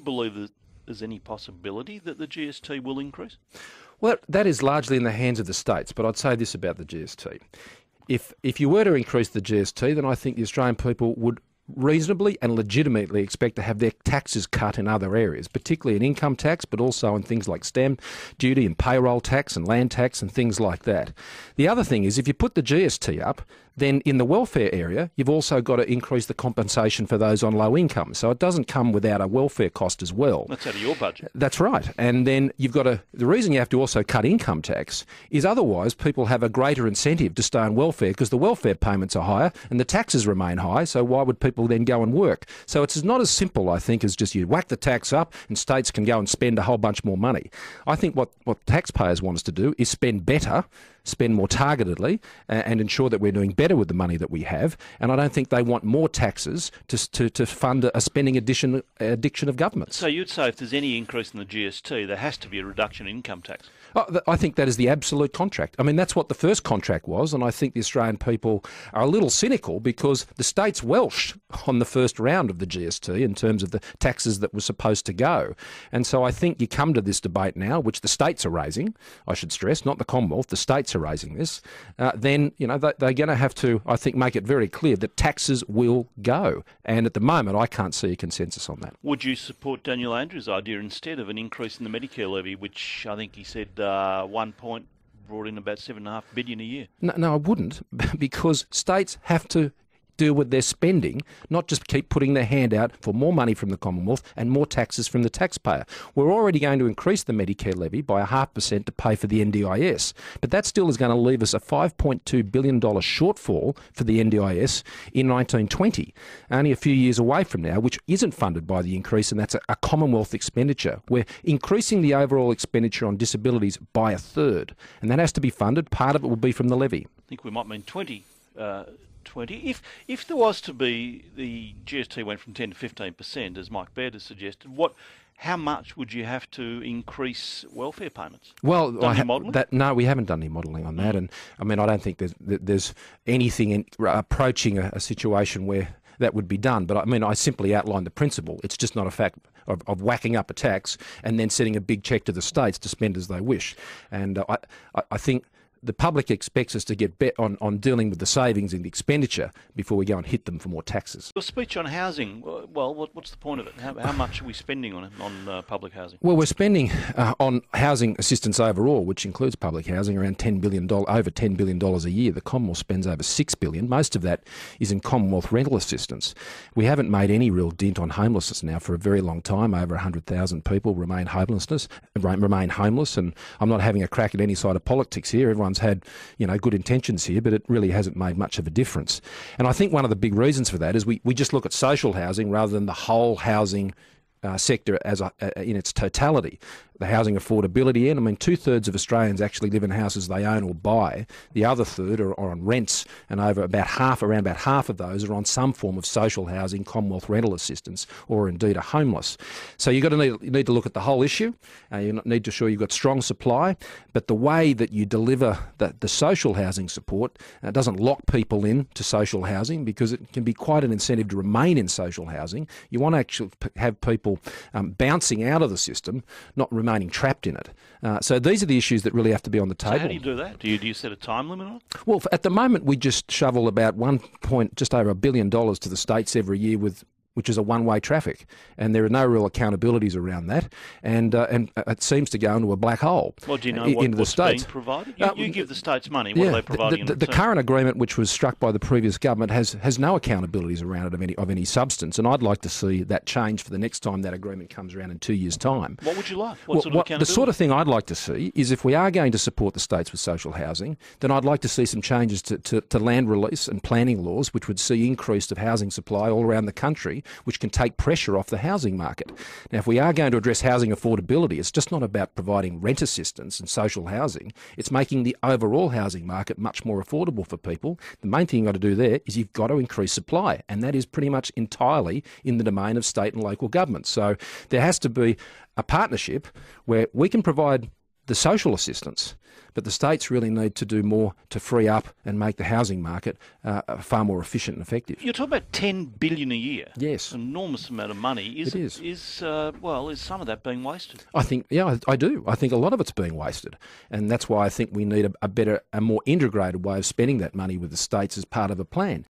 believe that there's any possibility that the GST will increase? Well, that is largely in the hands of the states, but I'd say this about the GST. If you were to increase the GST, then I think the Australian people would reasonably and legitimately expect to have their taxes cut in other areas, particularly in income tax, but also in things like stamp duty and payroll tax and land tax and things like that. The other thing is, if you put the GST up, then in the welfare area, you've also got to increase the compensation for those on low income. So it doesn't come without a welfare cost as well. That's out of your budget. That's right. And then you've got the reason you have to also cut income tax is otherwise people have a greater incentive to stay on welfare because the welfare payments are higher and the taxes remain high. So why would people then go and work? So it's not as simple, I think, as just you whack the tax up and states can go and spend a whole bunch more money. I think what taxpayers want us to do is spend better, spend more targetedly, and ensure that we're doing better with the money that we have. And I don't think they want more taxes to fund a spending addiction of governments. So you'd say if there's any increase in the GST, there has to be a reduction in income tax? I think that is the absolute contract. I mean, that's what the first contract was, and I think the Australian people are a little cynical because the states welched on the first round of the GST in terms of the taxes that were supposed to go. And so I think you come to this debate now, which the states are raising, I should stress, not the Commonwealth, the states are raising this, then they're going to have to, I think, make it very clear that taxes will go. And at the moment, I can't see a consensus on that. Would you support Daniel Andrews' idea instead of an increase in the Medicare levy, which I think he said 1 point brought in about $7.5 billion a year? No, I wouldn't, because states have to deal with their spending, not just keep putting their hand out for more money from the Commonwealth and more taxes from the taxpayer. We're already going to increase the Medicare levy by 0.5% to pay for the NDIS, but that still is going to leave us a $5.2 billion shortfall for the NDIS in 1920, only a few years away from now, which isn't funded by the increase, and that's a Commonwealth expenditure. We're increasing the overall expenditure on disabilities by 1/3, and that has to be funded. Part of it will be from the levy. I think we might mean 20. If there was to be, the GST went from 10 to 15%, as Mike Baird has suggested, how much would you have to increase welfare payments? Well, no, we haven't done any modelling on that, and I mean, I don't think there's anything approaching a situation where that would be done. But I mean, I simply outlined the principle. It's just not a fact of whacking up a tax and then sending a big cheque to the states to spend as they wish. And I think the public expects us to get bet on dealing with the savings and the expenditure before we go and hit them for more taxes. Your speech on housing, well, what's the point of it? How much are we spending on public housing? Well, we're spending on housing assistance overall, which includes public housing, around over $10 billion a year. The Commonwealth spends over $6 billion. Most of that is in Commonwealth rental assistance. We haven't made any real dent on homelessness now for a very long time. Over 100,000 people remain homeless, and I'm not having a crack at any side of politics here. Everyone's had, good intentions here, but it really hasn't made much of a difference. And I think one of the big reasons for that is we just look at social housing rather than the whole housing sector in its totality. The housing affordability end. I mean, 2/3 of Australians actually live in houses they own or buy. The other third are on rents, and around about half of those are on some form of social housing, Commonwealth rental assistance, or indeed are homeless. So you need to look at the whole issue. You need to ensure you've got strong supply, but the way that you deliver the social housing support doesn't lock people in to social housing, because it can be quite an incentive to remain in social housing. You want to actually have people bouncing out of the system, not remaining trapped in it. So these are the issues that really have to be on the table. So how do you do that? Do you set a time limit on it? Well, at the moment, we just shovel about just over $1 billion to the states every year which is a one-way traffic, and there are no real accountabilities around that, and it seems to go into a black hole. Well, do you know into the what's states. being provided? You give the states money. What are they providing? The current agreement, which was struck by the previous government, has no accountabilities around it of any substance, and I'd like to see that change for the next time that agreement comes around in 2 years' time. What would you like? What sort of accountability? The sort of thing I'd like to see is, if we are going to support the states with social housing, then I'd like to see some changes to land release and planning laws, which would see increase of housing supply all around the country, which can take pressure off the housing market. Now, if we are going to address housing affordability, it's just not about providing rent assistance and social housing. It's making the overall housing market much more affordable for people. The main thing you've got to do there is you've got to increase supply, and that is pretty much entirely in the domain of state and local governments. So there has to be a partnership where we can provide the social assistance. But the states really need to do more to free up and make the housing market far more efficient and effective. You're talking about $10 billion a year. Yes. An enormous amount of money. Is some of that being wasted? I think, I do. I think a lot of it's being wasted. And that's why I think we need a better, a more integrated way of spending that money with the states as part of a plan.